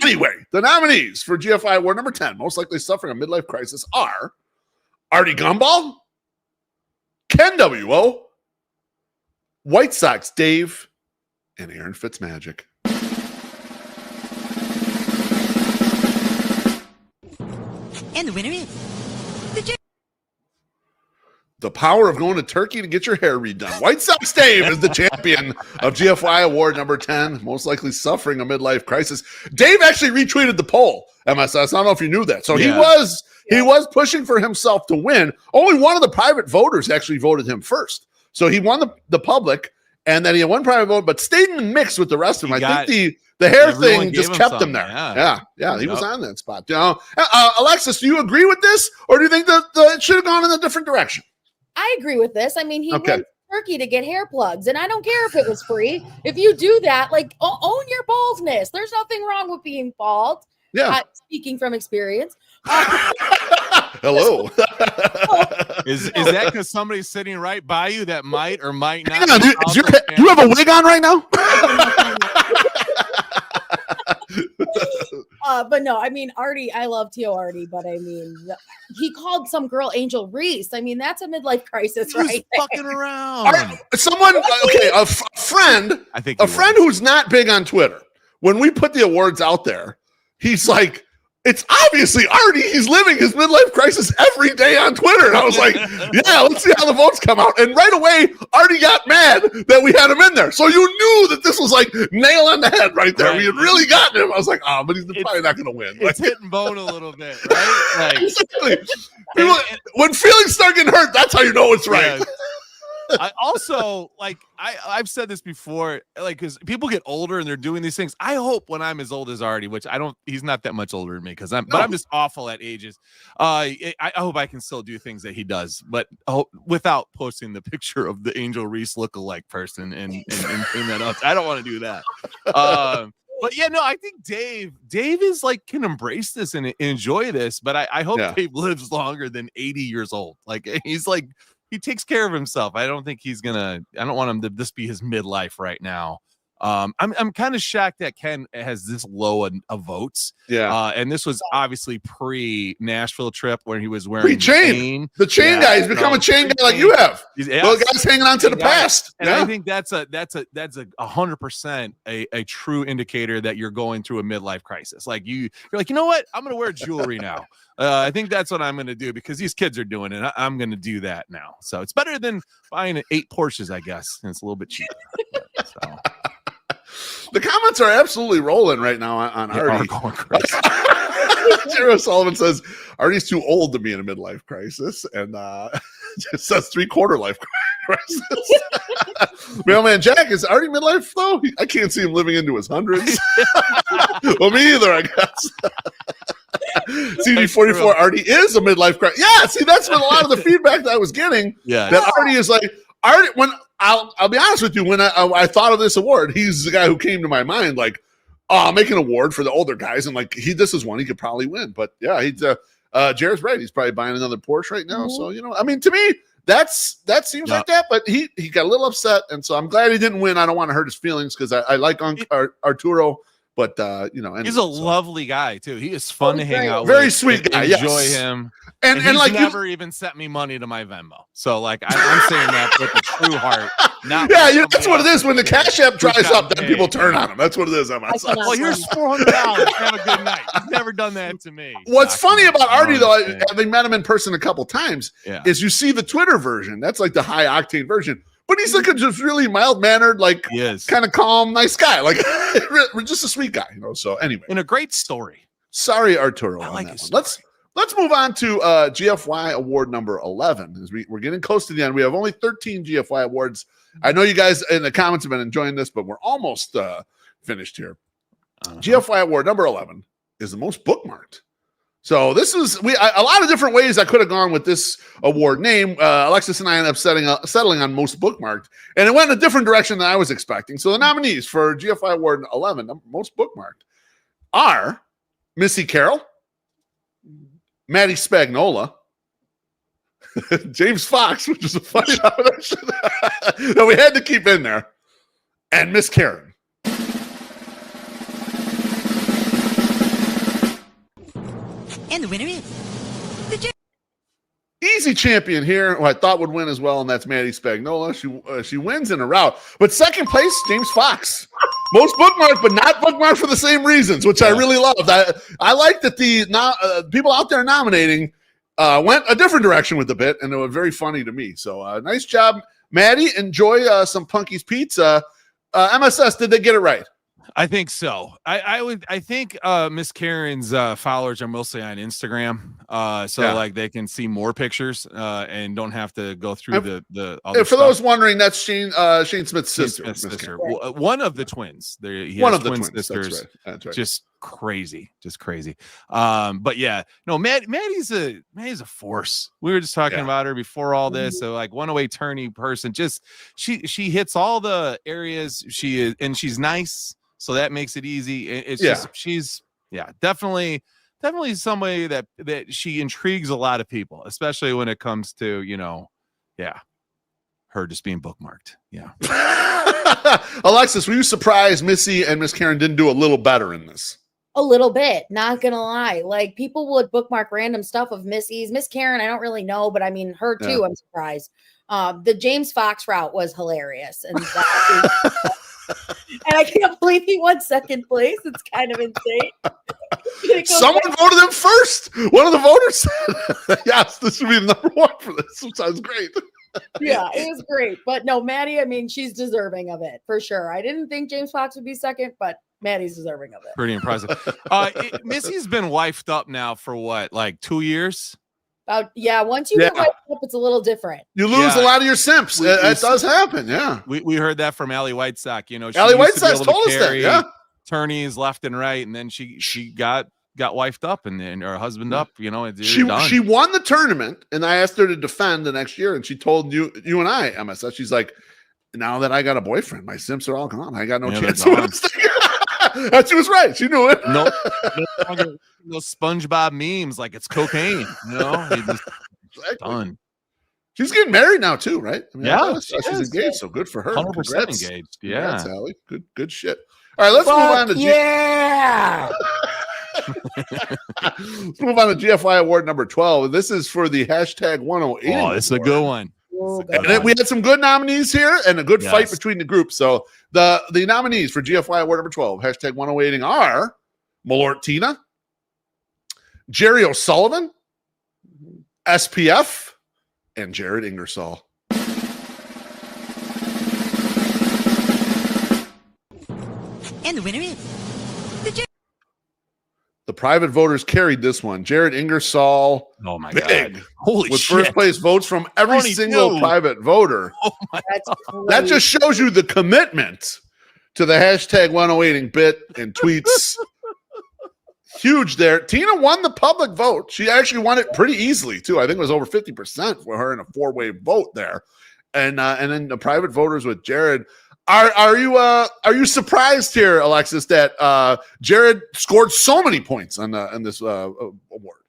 Anyway, the nominees for GFI award number 10, most likely suffering a midlife crisis, are Artie Gumball, Ken WO, White Sox Dave, and Aaron Fitzmagic. And the winner is the power of going to Turkey to get your hair redone. White Sox Dave is the champion of GFI award number 10, most likely suffering a midlife crisis. Dave actually retweeted the poll, MSS. I don't know if you knew that. So he was pushing for himself to win. Only one of the private voters actually voted him first. So he won the public, and then he had one private vote, but stayed in the mix with the rest of them. I think the hair thing just kept him there. Yeah, he was on that spot. Alexis, do you agree with this, or do you think that it should have gone in a different direction? I agree with this. I mean, he went Turkey to get hair plugs, and I don't care if it was free. If you do that, like own your baldness. There's nothing wrong with being bald. Yeah. Speaking from experience. Hello. Is that because somebody's sitting right by you that might or might not? Hang on, do you have a wig on right now? But no, I mean, Artie, I love Tio Artie, but I mean, he called some girl Angel Reese. I mean, that's a midlife crisis, Who's right? fucking around. Someone, okay, a friend, a friend who's not big on Twitter. When we put the awards out there, he's like, it's obviously Artie. He's living his midlife crisis every day on Twitter. And I was like, yeah, let's see how the votes come out. And right away, Artie got mad that we had him in there. So you knew that this was like nail on the head right there. Right. We had really gotten him. I was like, but he's probably not going to win. It's hitting bone a little bit, right? Like, exactly. When feelings start getting hurt, that's how you know it's right. Yeah. I also I've said this before, like, because people get older and they're doing these things. I hope when I'm as old as Artie, which he's not that much older than me but I'm just awful at ages. I hope I can still do things that he does, but without posting the picture of the Angel Reese lookalike person and that up. I don't want to do that. But yeah, no, I think Dave is like can embrace this and enjoy this, but I hope Dave lives longer than 80 years old. Like he's like, he takes care of himself. I don't think I don't want him to this be his midlife right now. I'm kind of shocked that Ken has this low of votes. Yeah. And this was obviously pre-Nashville trip where he was wearing chain. The chain guy. He's become a chain guy like you have. The guy's hanging on to the past. And I think that's a 100% a true indicator that you're going through a midlife crisis. Like you're like, you know what? I'm going to wear jewelry now. I think that's what I'm going to do because these kids are doing it. I'm going to do that now. So it's better than buying 8 Porsches, I guess. And it's a little bit cheaper. So. The comments are absolutely rolling right now on Artie. Jero Sullivan says Artie's too old to be in a midlife crisis, and just says 3/4 life crisis. Mailman Jack, is Artie midlife though? I can't see him living into his hundreds. Well, me either, I guess. CD44 Artie is a midlife crisis. Yeah, see, that's what a lot of the feedback that I was getting. Yeah, that Artie is like Artie. When I'll be honest with you, when I thought of this award, he's the guy who came to my mind. Like, I'll make an award for the older guys, and like this is one he could probably win. But yeah, he's Jared's right. He's probably buying another Porsche right now. Mm-hmm. So I mean, to me, that seems like that. But he got a little upset, and so I'm glad he didn't win. I don't want to hurt his feelings because I like Arturo. But he's a lovely guy too. He is fun to hang out with. Very sweet guy. Enjoy him. And he's like never even sent me money to my Venmo. So like I'm saying that with a true heart. That's what it is. When the Cash App dries up, then people turn on him. That's what it is on my side. Well, here's $400. Have a good night. You've never done that to me. What's funny about Artie, though, having met him in person a couple times, is you see the Twitter version. That's like the high octane version. But he's like a just really mild-mannered, like kind of calm, nice guy. Like we're just a sweet guy, So anyway, and a great story. Sorry, Arturo. I like that one. Let's move on to GFY award number 11. As we're getting close to the end. We have only 13 GFY awards. I know you guys in the comments have been enjoying this, but we're almost finished here. GFY award number 11 is the most bookmarked. So this is a lot of different ways I could have gone with this award name. Alexis and I ended up settling on most bookmarked, and it went in a different direction than I was expecting. So the nominees for GFY award 11, most bookmarked, are Missy Carroll, Maddie Spagnola, James Fox, which is a funny nomination that we had to keep in there, and Miss Karen. And the winner is easy champion here, who I thought would win as well, and that's Maddie Spagnola. She wins in a rout. But second place, James Fox. Most bookmarked, but not bookmarked for the same reasons, which I really loved. I like that the people out there nominating went a different direction with the bit, and it was very funny to me. So nice job, Maddie. Enjoy some Punky's Pizza. MSS, did they get it right? I think so. I think Miss Karen's followers are mostly on Instagram. Like they can see more pictures and don't have to go through the other for those wondering, that's Shane Smith's sister. One of the twins. One of the twin sisters. That's right. Just crazy. But yeah, no, Maddie's a force. We were just talking about her before all this. So like 108 tourney person, just she hits all the areas she is, and she's nice. So that makes it easy. It's just she's definitely somebody that she intrigues a lot of people, especially when it comes to her just being bookmarked. Yeah. Alexis, were you surprised Missy and Miss Karen didn't do a little better in this? A little bit, not gonna lie. Like people would bookmark random stuff of Missy's. Miss Karen, I don't really know, but I mean her too. I'm surprised. The James Fox route was hilarious, and and I can't believe he won second place. It's kind of insane. Someone voted him first. One of the voters said, yes, this would be the number one for this. It sounds great. Yeah, it was great. But no, Maddie, I mean, she's deserving of it for sure. I didn't think James Fox would be second, but Maddie's deserving of it. Pretty impressive. Missy's been wifed up now for what, like 2 years? Once you get wiped up, it's a little different. You lose a lot of your simps. It does happen, We heard that from Allie Whitesock. Allie Whitesock told us that, tourneys left and right, and then she got wifed up and her husband up. She won the tournament, and I asked her to defend the next year, and she told you and I, MSS, she's like, now that I got a boyfriend, my simps are all gone. I got no chance to win. And she was right. She knew it. No longer those SpongeBob memes like it's cocaine. Done. She's getting married now too, right? I mean, she's engaged, so good for her. 100% Congrats. Engaged. Congrats, Allie. Good shit. All right, let's move on to let's move on to GFY Award number 12. This is for the hashtag 108. Oh, it's a good one. And we had some good nominees here and a good fight between the groups. So the nominees for GFY Award number 12, hashtag 108 are Malort Tina, Jerry O'Sullivan, SPF, and Jared Ingersoll. And the winner is the private voters carried this one. Jared Ingersoll, oh my big, God, holy with shit, first place votes from every 22. single private voter. Oh my that just shows you the commitment to the hashtag 108ing bit and tweets. Huge there. Tina won the public vote. She actually won it pretty easily too. I think it was over 50% for her in a 4-way vote there. And then the private voters with Jared. Are you surprised here, Alexis, that Jared scored so many points on this award?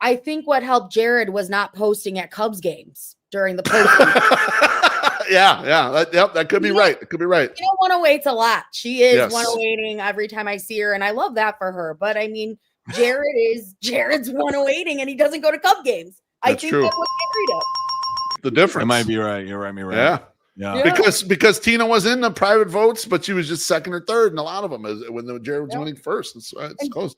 I think what helped Jared was not posting at Cubs games during the posting. That could be right. It could be right. 108's a lot. She is 108ing every time I see her, and I love that for her. But I mean, Jared's 108ing, and he doesn't go to Cub games. That's true. That's what carried him. The difference. It might be right. You're right. Yeah. Because Tina was in the private votes, but she was just second or third in a lot of them when Jared was winning first. It's close.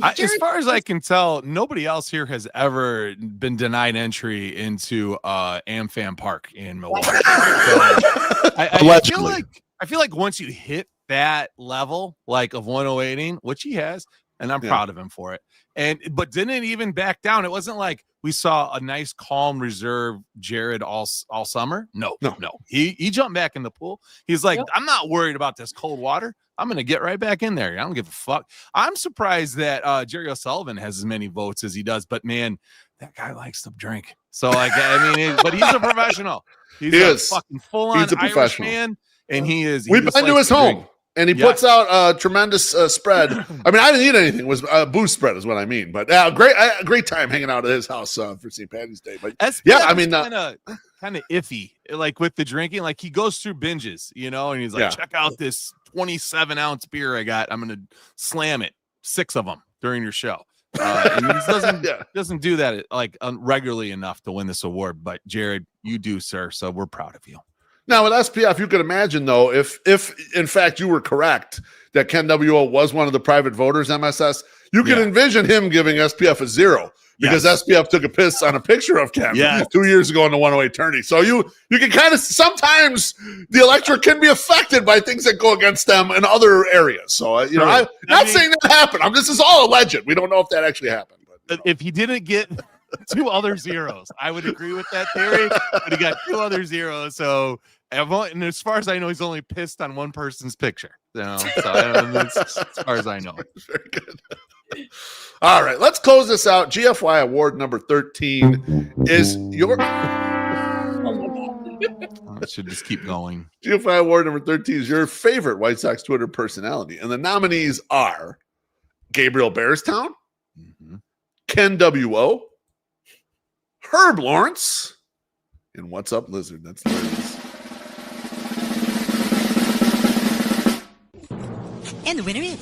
As far as I can tell, nobody else here has ever been denied entry into AmFam Park in Milwaukee. So, I feel like once you hit that level, like of 108ing, which he has, and I'm proud of him for it. But didn't even back down. It wasn't like we saw a nice, calm, reserved Jared all summer. No. He jumped back in the pool. He's like, I'm not worried about this cold water. I'm going to get right back in there. I don't give a fuck. I'm surprised that Jerry O'Sullivan has as many votes as he does, but man, that guy likes to drink. So like, I mean, but he's a professional. He's a fucking full-on Irish man, and he is. We've been to his home. And he puts out a tremendous spread. I mean, I didn't eat anything. It was a booze spread is what I mean. But great time hanging out at his house for St. Patty's Day. But I mean, kind of iffy, like with the drinking. Like he goes through binges, and he's like, check out this 27-ounce beer I got. I'm gonna slam it, 6 of them during your show. And he doesn't do that like regularly enough to win this award. But Jared, you do, sir. So we're proud of you. Now, with SPF, you could imagine, though, if in fact you were correct that Ken WO was one of the private voters, MSS, you could envision him giving SPF a 0 because SPF took a piss on a picture of Ken 2 years ago in the 108 tourney. So you can kind of sometimes the electorate can be affected by things that go against them in other areas. So I'm not saying that happened. This is all alleged. We don't know if that actually happened. But, if he didn't get 2 other zeros, I would agree with that theory. But he got 2 other zeros, so. And as far as I know, he's only pissed on one person's picture. As far as I know. Very good. All right, let's close this out. GFY award number 13 is your. Oh my God. I should just keep going. GFY award number 13 is your favorite White Sox Twitter personality. And the nominees are Gabriel Bearstown, Ken W.O., Herb Lawrence, and What's Up Lizard. That's the list. And the winner is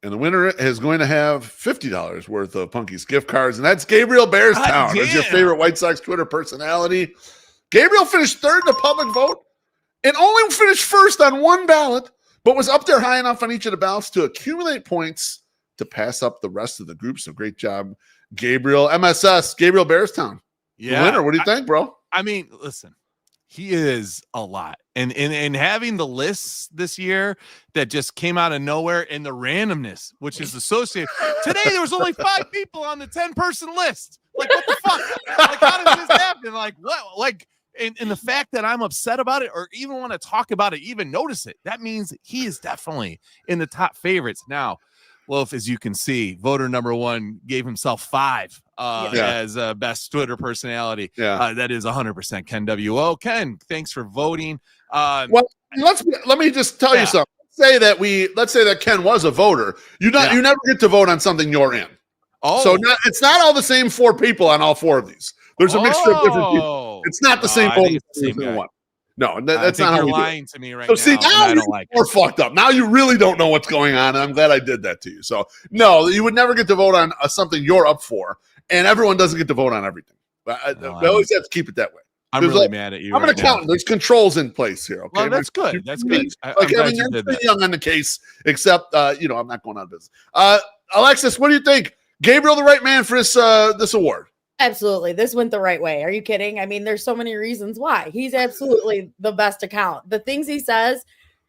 And the winner is going to have $50 worth of Punky's gift cards, and that's Gabriel Bearstown as your favorite White Sox Twitter personality. Gabriel finished third in the public vote and only finished first on one ballot, but was up there high enough on each of the ballots to accumulate points to pass up the rest of the group. So great job, Gabriel. MSS, Gabriel Bearstown. Yeah. The winner. What do you think, bro? I mean, listen. He is a lot. And having the lists this year that just came out of nowhere and the randomness, which is associated. Today, there was only 5 people on the 10-person list. Like, what the fuck? Like, how does this happen? Like, what? Like, and the fact that I'm upset about it or even want to talk about it, even notice it, that means he is definitely in the top favorites. Now, Loaf, as you can see, voter number 1 gave himself 5 as best Twitter personality. That is 100% Ken W.O. Ken, thanks for voting. Well, let me just tell you something. Let's say that Ken was a voter. You never get to vote on something you're in. Oh, so it's not all the same 4 people on all 4 of these. There's a mixture of different people. It's not the same vote. Same one. No, that's not how you're we lying do it. to me right now. See, now I don't like you're fucked up. Now you really don't know what's going on, and I'm glad I did that to you. So, no, you would never get to vote on something you're up for, and everyone doesn't get to vote on everything. We always have to keep it that way. I'm really mad at you. I'm an accountant. There's controls in place here. Okay, well, that's good. That's good. You're pretty young on the case, except I'm not going out of business. Alexis, what do you think? Gabriel, the right man for this award? Absolutely. This went the right way. Are you kidding? I mean, there's so many reasons why. He's absolutely the best account. The things he says,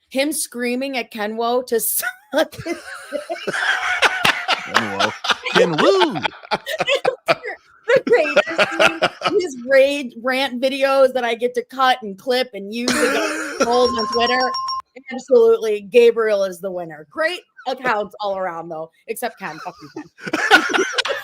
him screaming at Kenwo to suck his Kenwo. His rant videos that I get to cut and clip and use and polls on Twitter. Absolutely. Gabriel is the winner. Great accounts all around, though, except Ken. Fuck you, Ken.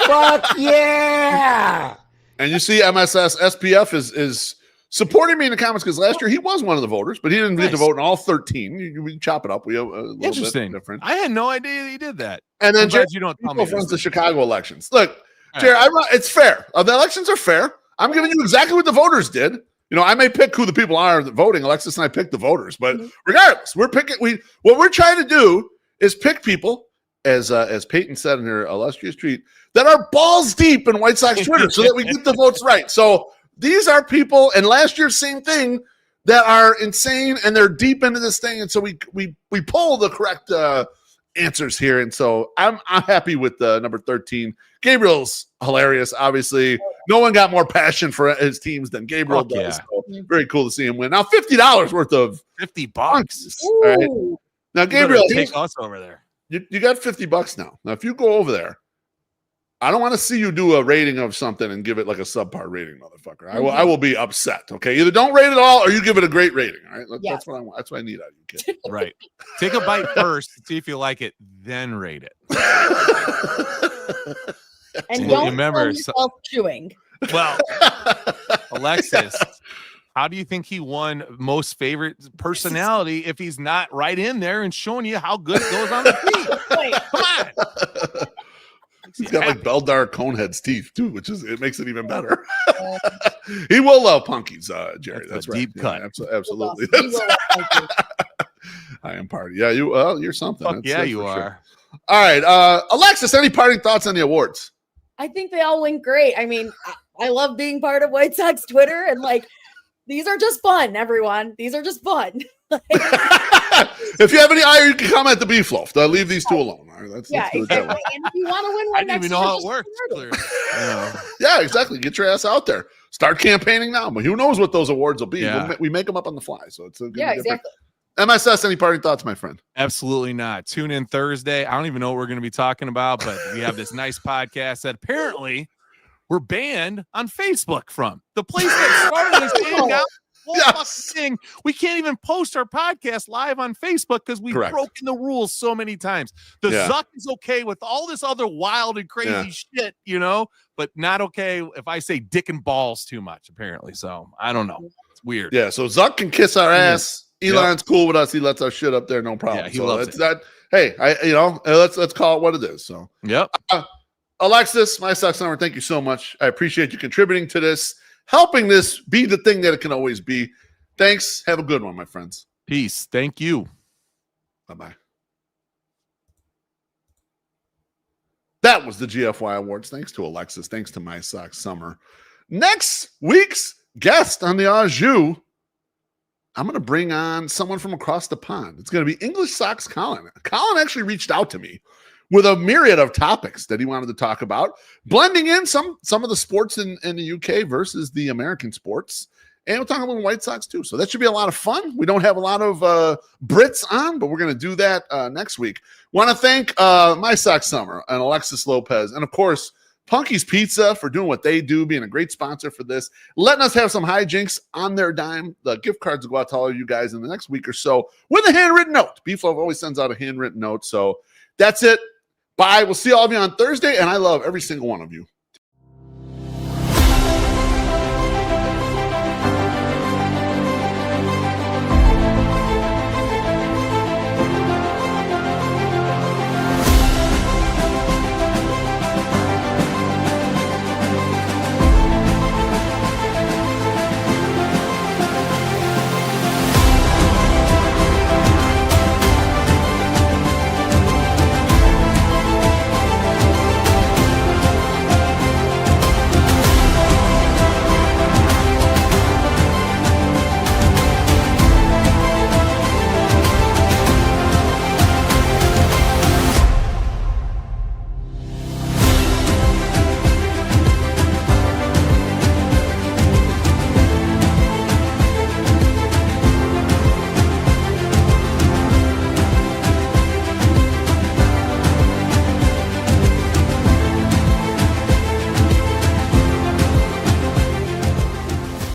Fuck yeah! And you see, MSS SPF is supporting me in the comments because last year he was one of the voters, but he didn't get to vote in all 13. We chop it up. We have a little bit different. I had no idea he did that. And then Jared, you don't tell me runs the Chicago elections. Look, Jared, it's fair. The elections are fair. I'm giving you exactly what the voters did. I may pick who the people are that voting. Alexis and I pick the voters, but regardless, we're picking. What we're trying to do is pick people, as Peyton said in her illustrious tweet, that are balls deep in White Sox Twitter, so that we get the votes right. So these are people, and last year same thing, that are insane and they're deep into this thing, and so we pull the correct answers here, and so I'm happy with number 13. Gabriel's hilarious. Obviously, no one got more passion for his teams than Gabriel does. Yeah. So very cool to see him win. Now $50 worth of $50. All right. Now, Gabriel, take us over there. You got $50 now. Now, if you go over there, I don't want to see you do a rating of something and give it like a subpar rating, motherfucker. I will be upset. Okay, either don't rate it all or you give it a great rating. All right, that's what I want. That's what I need out of you, kid. Right. Take a bite first, see if you like it, then rate it. And don't remember yourself chewing. Well, Alexis, how do you think he won most favorite personality if he's not right in there and showing you how good it goes on the feet? Come on. He's got like Beldar Conehead's teeth too, it makes it even better. He will love Punky's, Jerry. That's right. Deep cut. Absolutely. I am party. Yeah, you're something. That's you are. Sure. All right, Alexis. Any parting thoughts on the awards? I think they all went great. I mean, I love being part of White Sox Twitter, and these are just fun, everyone. These are just fun. If you have any ire, you can comment the BeefLoaf. I'll leave these two alone. All right, let's do it that way. Exactly. And if you want to win one, I didn't even know how it worked. Yeah, exactly. Get your ass out there. Start campaigning now. But who knows what those awards will be? Yeah. We make them up on the fly, so it's exactly. MSS, any parting thoughts, my friend? Absolutely not. Tune in Thursday. I don't even know what we're going to be talking about, but we have this nice podcast that apparently we're banned on Facebook from. The place that started this thing now. Thing. We can't even post our podcast live on Facebook because we've broken the rules so many times. The Zuck is okay with all this other wild and crazy shit, but not okay if I say dick and balls too much, apparently. So I don't know. It's weird. Yeah, so Zuck can kiss our ass. Elon's cool with us. He lets our shit up there, no problem. Yeah, he loves it. That. Hey, let's call it what it is. So, Alexis, MySoxSummer, thank you so much. I appreciate you contributing to this, helping this be the thing that it can always be. Thanks. Have a good one, my friends. Peace. Thank you. Bye-bye. That was the GFY Awards. Thanks to Alexis. Thanks to MySoxSummer. Next week's guest on the Au Jus, I'm going to bring on someone from across the pond. It's going to be English Socks Colin. Colin actually reached out to me with a myriad of topics that he wanted to talk about, blending in some of the sports in the UK versus the American sports. And we'll talk a little White Sox too. So that should be a lot of fun. We don't have a lot of Brits on, but we're going to do that next week. Want to thank MySoxSummer and Alexis Lopez. And of course, Punky's Pizza for doing what they do, being a great sponsor for this, letting us have some hijinks on their dime. The gift cards will go out to all of you guys in the next week or so with a handwritten note. BeefLoaf always sends out a handwritten note. So that's it. Bye. We'll see all of you on Thursday, and I love every single one of you.